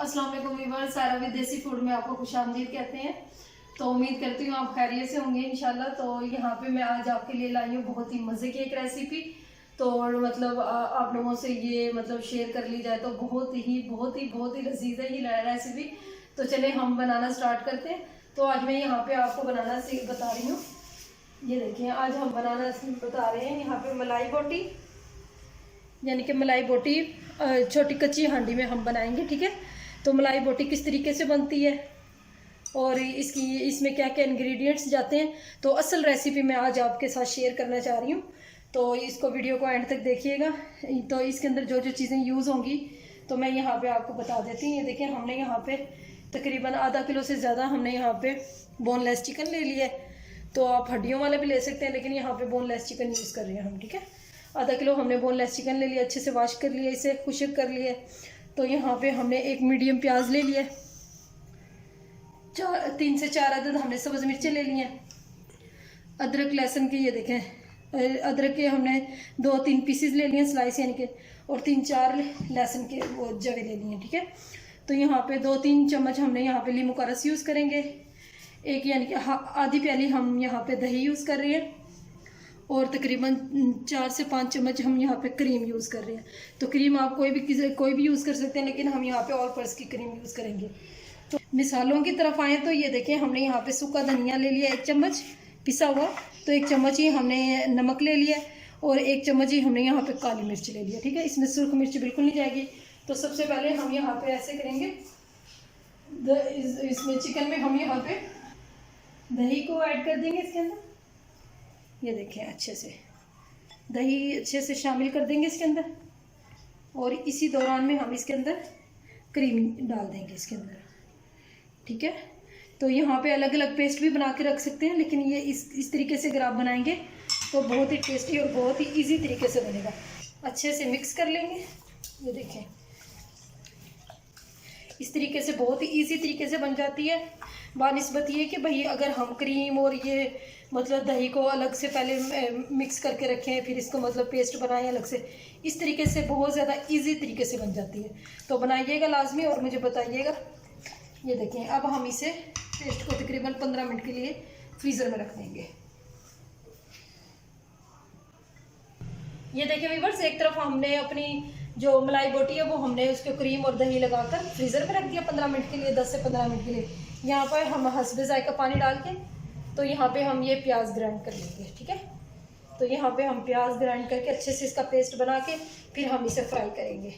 अस्सलाम वालेकुम व्यूअर्स, सारा विदेशी फूड में आपको खुशामदीद कहते हैं। तो उम्मीद करती हूँ आप खैरियत से होंगे इंशाल्लाह। तो यहाँ पे मैं आज आपके लिए लाई हूँ बहुत ही मज़े की एक रेसिपी। तो मतलब आप लोगों से ये मतलब शेयर कर ली जाए तो बहुत ही लजीज है ये रेसिपी। तो चले हम बनाना स्टार्ट करते हैं। तो आज मैं यहाँ पे आपको बनाना बता रही हूँ। ये देखिए आज हम बनाना बता रहे हैं यहाँ पे मलाई बोटी, यानी कि मलाई बोटी छोटी कच्ची हांडी में हम बनाएंगे। ठीक है, तो मलाई बोटी किस तरीके से बनती है और इसमें क्या क्या इंग्रेडिएंट्स जाते हैं, तो असल रेसिपी मैं आज आपके साथ शेयर करना चाह रही हूँ। तो इसको वीडियो को एंड तक देखिएगा। तो इसके अंदर जो जो चीज़ें यूज़ होंगी तो मैं यहाँ पे आपको बता देती हूँ। ये देखिए हमने यहाँ पे तकरीबन आधा किलो से ज़्यादा हमने यहाँ पे बोनलेस चिकन ले लिया है। तो आप हड्डियों वाला भी ले सकते हैं, लेकिन यहाँ पे बोनलेस चिकन यूज़ कर रहे हैं हम। ठीक है, आधा किलो हमने बोनलेस चिकन ले लिया, अच्छे से वॉश कर लिया, इसे खुश्क कर लिया। तो यहाँ पे हमने एक मीडियम प्याज ले लिया, 3 से 4 अदद हमने सब्ज़ मिर्चें ले ली हैं। अदरक लहसुन की ये देखें, अदरक के हमने 2-3 पीसेस ले लिए स्लाइस यानी के, और 3-4 लहसुन के वो जवे ले लिए। ठीक है, तो यहाँ पे 2-3 चम्मच हमने यहाँ पे लीमू का रस यूज़ करेंगे। एक यानी कि आधी प्याली हम यहाँ पे दही यूज़ कर रहे हैं, और तकरीबन 4 से 5 चम्मच हम यहाँ पे क्रीम यूज़ कर रहे हैं। तो क्रीम आप कोई भी यूज़ कर सकते हैं, लेकिन हम यहाँ पे ऑल पर्पस की क्रीम यूज़ करेंगे। तो मिसालों की तरफ आए तो ये देखें हमने यहाँ पे सूखा धनिया ले लिया 1 चम्मच पिसा हुआ, तो 1 चम्मच ही हमने नमक ले लिया, और 1 चम्मच ही हमने यहाँ पे काली मिर्च ले लिया। ठीक है, इसमें सुर्ख मिर्च बिल्कुल नहीं जाएगी। तो सबसे पहले हम यहाँ पे ऐसे करेंगे, इसमें चिकन में हम यहाँ पे दही को ऐड कर देंगे इसके अंदर। ये देखें अच्छे से दही अच्छे से शामिल कर देंगे इसके अंदर, और इसी दौरान में हम इसके अंदर क्रीम डाल देंगे इसके अंदर। ठीक है, तो यहाँ पे अलग अलग पेस्ट भी बना के रख सकते हैं, लेकिन ये इस तरीके से अगर आप बनाएंगे तो बहुत ही टेस्टी और बहुत ही इजी तरीके से बनेगा। अच्छे से मिक्स कर लेंगे। ये देखें इस तरीके से बहुत ही इजी तरीके से बन जाती है। बानिस्बत ये कि भाई अगर हम क्रीम और ये मतलब दही को अलग से पहले मिक्स करके रखें, फिर इसको मतलब पेस्ट बनाएं अलग से, इस तरीके से बहुत ज़्यादा इजी तरीके से बन जाती है। तो बनाइएगा लाजमी और मुझे बताइएगा। ये देखें अब हम इसे पेस्ट को तकरीबन 15 मिनट के लिए फ्रीज़र में रख देंगे। ये देखें व्यूअर्स, एक तरफ हमने अपनी जो मलाई बोटी है वो हमने उसके क्रीम और दही लगाकर फ्रीज़र में रख दिया 15 मिनट के लिए, 10 से 15 मिनट के लिए। यहाँ पर हम हस्बे जायका पानी डाल के तो यहाँ पे हम ये प्याज ग्राइंड कर लेंगे। ठीक है, तो यहाँ पे हम प्याज ग्राइंड करके अच्छे से इसका पेस्ट बना के फिर हम इसे फ्राई करेंगे।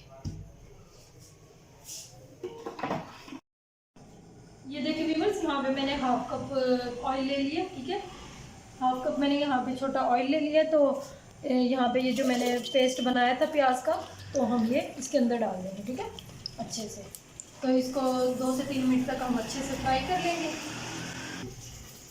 ये देखिए व्यूअर्स, यहाँ पे मैंने 1/2 कप ऑयल ले लिया। ठीक है, 1/2 कप मैंने यहाँ पे छोटा ऑयल ले लिया। तो यहाँ पे ये जो मैंने पेस्ट बनाया था प्याज का, तो हम ये इसके अंदर डाल देंगे। ठीक है, अच्छे से तो इसको 2 से 3 मिनट तक हम अच्छे से फ्राई कर लेंगे।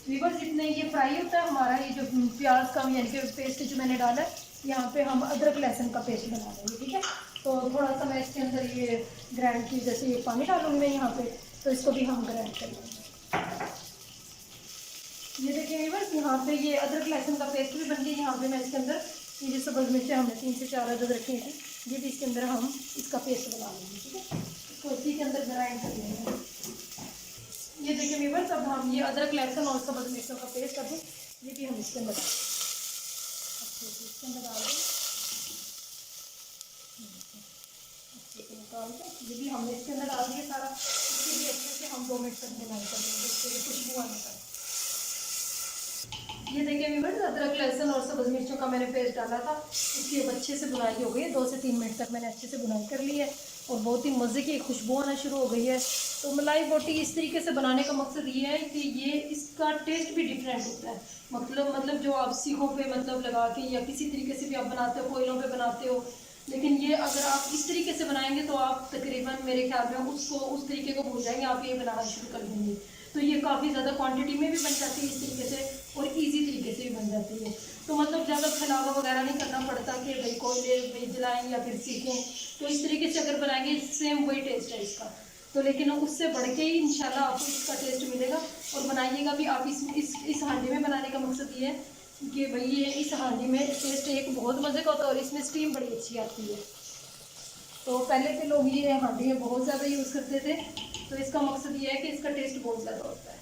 व्यूअर्स, जितने ये फ्राई होता है हमारा ये जो प्याज का यानी कि पेस्ट जो मैंने डाला है, यहाँ पे हम अदरक लहसुन का पेस्ट बना देंगे। ठीक है, तो थोड़ा सा मैं इसके अंदर ये ग्राइंड की जैसे ये पानी डालूंगी मैं यहाँ पे, तो इसको भी हम ग्राइंड कर लेंगे। ये देखिए व्यूअर्स, यहाँ पे ये अदरक लहसुन का पेस्ट भी बन गया। यहाँ पे मैं इसके अंदर ये जो सब्ज़ मिर्चें हमने 3 से 4 अदद रखी थी, ये भी इसके अंदर हम इसका पेस्ट बना लेंगे। ठीक है, इसको इसी के अंदर ग्राइंड कर लेंगे। ये देखिए व्यूअर्स, अब हम ये अदरक लहसुन और सब्ज़ मिर्चों का पेस्ट अब ये भी हम इसके अंदर अच्छे से इसके अंदर डाल दें। अच्छे से निकाल के ये भी हमने इसके अंदर डाल दिया सारा। इसके भी अच्छे से हम 2 मिनट तक बनाई कर देंगे, इसके लिए खुशबू आने तक। ये देखिए व्यूअर्स, अदरक लहसुन और सब्ज़ मिर्चों का मैंने पेस्ट डाला था, इसकी अब अच्छे से बुनाई हो गई है। 2 से 3 मिनट तक मैंने अच्छे से बुनाई कर ली है, और बहुत ही मज़े की खुशबू आना शुरू हो गई है। तो मलाई बोटी इस तरीके से बनाने का मकसद ये है कि ये इसका टेस्ट भी डिफरेंट होता है। मतलब जो आप सीखों पे मतलब लगा के या किसी तरीके से भी आप बनाते हो, कोयलों पे बनाते हो, लेकिन ये अगर आप इस तरीके से बनाएंगे तो आप तकरीबन मेरे ख्याल में उसको उस तरीके को भूल जाएंगे, आप ये बनाना शुरू कर देंगे। तो ये काफ़ी ज़्यादा क्वांटिटी में भी बन जाती है इस तरीके से, और इजी तरीके से भी बन जाती है। तो मतलब ज़्यादा फैलावा वगैरह नहीं करना पड़ता कि भाई कोयले जलाएं या फिर सीखें। तो इस तरीके से अगर बनाएंगे सेम वही टेस्ट है इसका। तो लेकिन उससे बढ़ के ही इंशाल्लाह आपको इसका टेस्ट मिलेगा। और बनाइएगा भी आप इस हांडी में बनाने का मकसद ये है कि भाई ये इस हांडी में टेस्ट एक बहुत मज़े का होता है, और इसमें स्टीम बड़ी अच्छी आती है। तो पहले के लोग ये हांडी बहुत ज़्यादा यूज़ करते थे, तो इसका मकसद ये है कि इसका टेस्ट बहुत ज़्यादा होता है।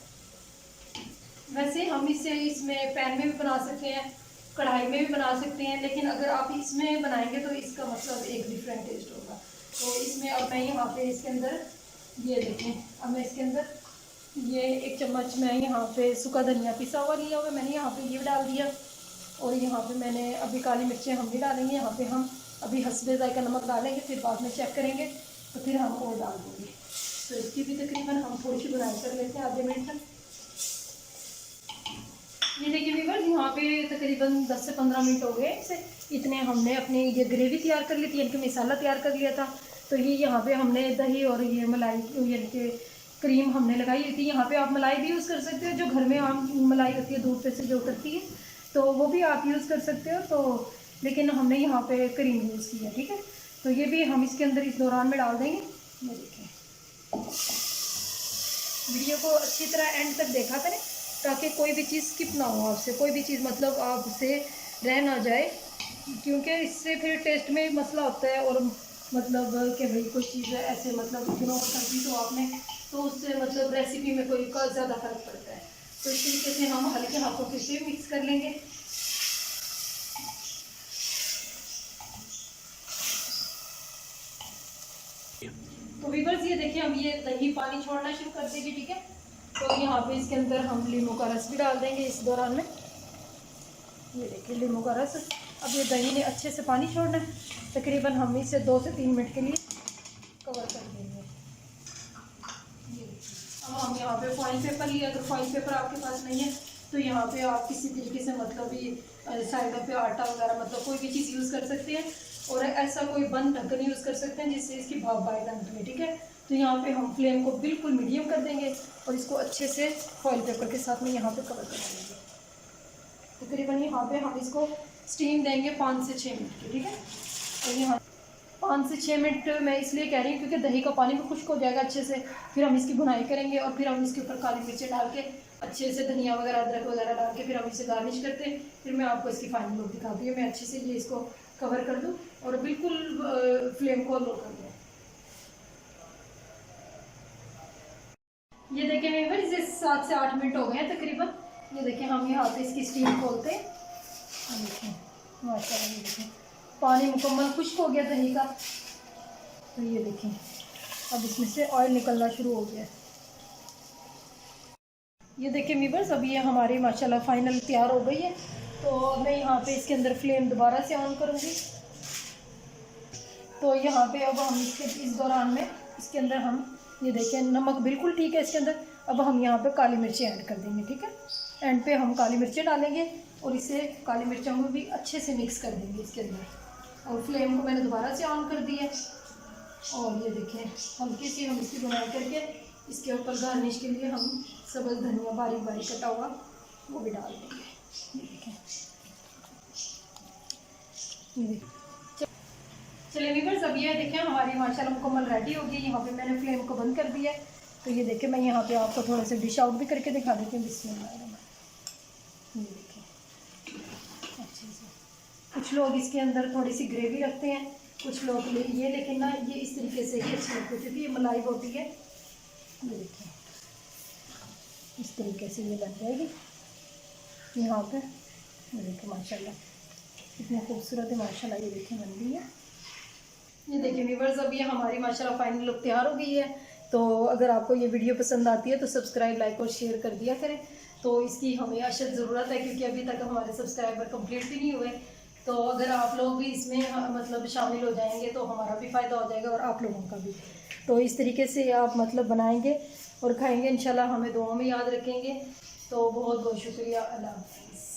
वैसे हम इसमें पैन में भी बना सकते हैं, कढ़ाई में भी बना सकते हैं, लेकिन अगर आप इसमें बनाएंगे तो इसका मतलब एक डिफरेंट टेस्ट होगा। तो इसमें अब मैं यहाँ पे इसके अंदर ये देखें, अब मैं इसके अंदर ये 1 चम्मच मैं यहाँ पे सूखा धनिया पिसा हुआ लिया हुआ, मैंने यहाँ पे ये डाल दिया। और यहाँ पे मैंने अभी काली मिर्चें हम भी डालेंगे, यहाँ पे हम अभी हस्बे जायका नमक डालेंगे, फिर बाद में चेक करेंगे तो फिर हम और डाल देंगे। तो इसकी भी तकरीबन हम थोड़ी सी बुनाई कर लेते हैं आधे मिनट तक। ये देखिए व्यूअर्स, यहाँ पे तकरीबन 10 से 15 मिनट हो गए इसे। इतने हमने अपनी ये ग्रेवी तैयार कर ली थी, यानी कि मसाला तैयार कर लिया था। तो ये यहाँ पे हमने दही और ये मलाई यानी कि क्रीम हमने लगाई हुई थी। यहाँ पे आप मलाई भी यूज़ कर सकते हो, जो घर में आम मलाई होती है दूध पे से जो करती है, तो वो भी आप यूज़ कर सकते हो। तो लेकिन हमने यहाँ पे क्रीम यूज़ की है, ठीक है। तो ये भी हम इसके अंदर इस दौरान में डाल देंगे। ये देखिए, वीडियो को अच्छी तरह एंड तक देखा करें ताकि कोई भी चीज़ स्किप ना हो आपसे, कोई भी चीज़ मतलब आपसे रह ना जाए, क्योंकि इससे फिर टेस्ट में मसला होता है। और मतलब कि भाई कोई चीज़ ऐसे मतलब इग्नोर कर दी तो आपने, तो उससे मतलब रेसिपी में कोई का ज़्यादा फर्क पड़ता है। तो इस तरीके से हम हल्के हाथों के से मिक्स कर लेंगे। तो व्यूअर्स ये देखिए, हम ये दही पानी छोड़ना शुरू कर देगी, ठीक है। तो यहाँ पे इसके अंदर हम लीमू का रस भी डाल देंगे इस दौरान में। ये देखिए लीमू का रस। अब ये दही ने अच्छे से पानी छोड़ना है, तकरीबन हम इसे 2 से 3 मिनट के लिए कवर कर देंगे। अब हम यहाँ पे फॉइल पेपर लिए, अगर फॉइल पेपर आपके पास नहीं है तो यहाँ पे आप किसी तरीके से मतलब ये साइडों पे आटा वगैरह मतलब कोई भी चीज़ यूज़ कर सकते हैं। और ऐसा कोई बंद ढक्कन यूज़ कर सकते हैं जिससे इसकी भाप बाहर ना निकले, ठीक है। तो यहाँ पे हम फ्लेम को बिल्कुल मीडियम कर देंगे और इसको अच्छे से फॉइल पेपर के साथ में यहाँ पे कवर कर देंगे। तकरीबन यहाँ पे हम इसको स्टीम देंगे 5 से 6 मिनट की, ठीक है। और यहाँ 5 से 6 मिनट मैं इसलिए कह रही हूँ क्योंकि दही का पानी भी खुश्क हो जाएगा अच्छे से। फिर हम इसकी बुनाई करेंगे और फिर हम इसके ऊपर काली मिर्चें डाल के अच्छे से धनिया वगैरह अदरक वगैरह डाल के फिर हम इसे गार्निश करते हैं। फिर मैं आपको इसकी फाइनल लुक दिखाती हूँ। मैं अच्छे से ये इसको कवर कर दूँ और बिल्कुल फ्लेम को लो कर दूँ। ये देखिए व्यूअर्स, इसे 7 से 8 मिनट हो गए हैं तकरीबन। ये देखिए हम यहाँ पे इसकी स्टीम खोलते हैं। देखिए माशाल्लाह, ये देखिए पानी मुकम्मल खुश्क हो गया दही का। तो ये देखिए अब इसमें से ऑयल निकलना शुरू हो गया। ये देखिए व्यूअर्स, अब ये हमारी माशाल्लाह फाइनल तैयार हो गई है। तो मैं यहाँ पे इसके अंदर फ्लेम दोबारा से ऑन करूँगी। तो यहाँ पे अब हम इस दौरान में इसके अंदर हम ये देखिए नमक बिल्कुल ठीक है इसके अंदर। अब हम यहाँ पे काली मिर्चें ऐड कर देंगे, ठीक है। एंड पे हम काली मिर्चें डालेंगे और इसे काली मिर्चों को भी अच्छे से मिक्स कर देंगे इसके अंदर। और फ्लेम को मैंने दोबारा से ऑन कर दिया। और ये देखिए हल्की सी हम इसकी बुनाई करके इसके ऊपर गार्निश के लिए हम सब्ज़ धनिया बारीक बारीक कटा हुआ वो भी डाल देंगे। ये देखिए, ये देखिए। चलिए व्यूअर्स, अब ये देखिए हमारी माशाल्लाह मुकम्मल रेडी हो गई। यहाँ पे मैंने फ्लेम को बंद कर दिया है। तो ये देखिए मैं यहाँ पे आपको थोड़ा सा डिश आउट भी करके दिखा देती हूँ। बिस्मिल्लाह, ये देखिए अच्छे से। कुछ लोग इसके अंदर थोड़ी सी ग्रेवी रखते हैं, कुछ लोग ये, लेकिन ना ये इस तरीके से ही अच्छी लगती है क्योंकि ये मलाई होती है। ये देखिए इस तरीके से ये बन जाएगी यहाँ पे। ये देखिए माशाल्लाह इतनी खूबसूरत है माशाल्लाह। ये देखिए बन गई है। ये देखिए व्यूअर्स, अब ये हमारी माशाल्लाह फाइनल लुक तैयार हो गई है। तो अगर आपको ये वीडियो पसंद आती है तो सब्सक्राइब, लाइक और शेयर कर दिया करें। तो इसकी हमें अशद ज़रूरत है क्योंकि अभी तक हमारे सब्सक्राइबर कंप्लीट भी नहीं हुए। तो अगर आप लोग भी इसमें मतलब शामिल हो जाएंगे तो हमारा भी फ़ायदा हो जाएगा और आप लोगों का भी। तो इस तरीके से आप मतलब बनाएंगे और खाएंगे इंशाल्लाह, हमें दुआ में याद रखेंगे। तो बहुत बहुत शुक्रिया। अल्लाह हाफ़िज़।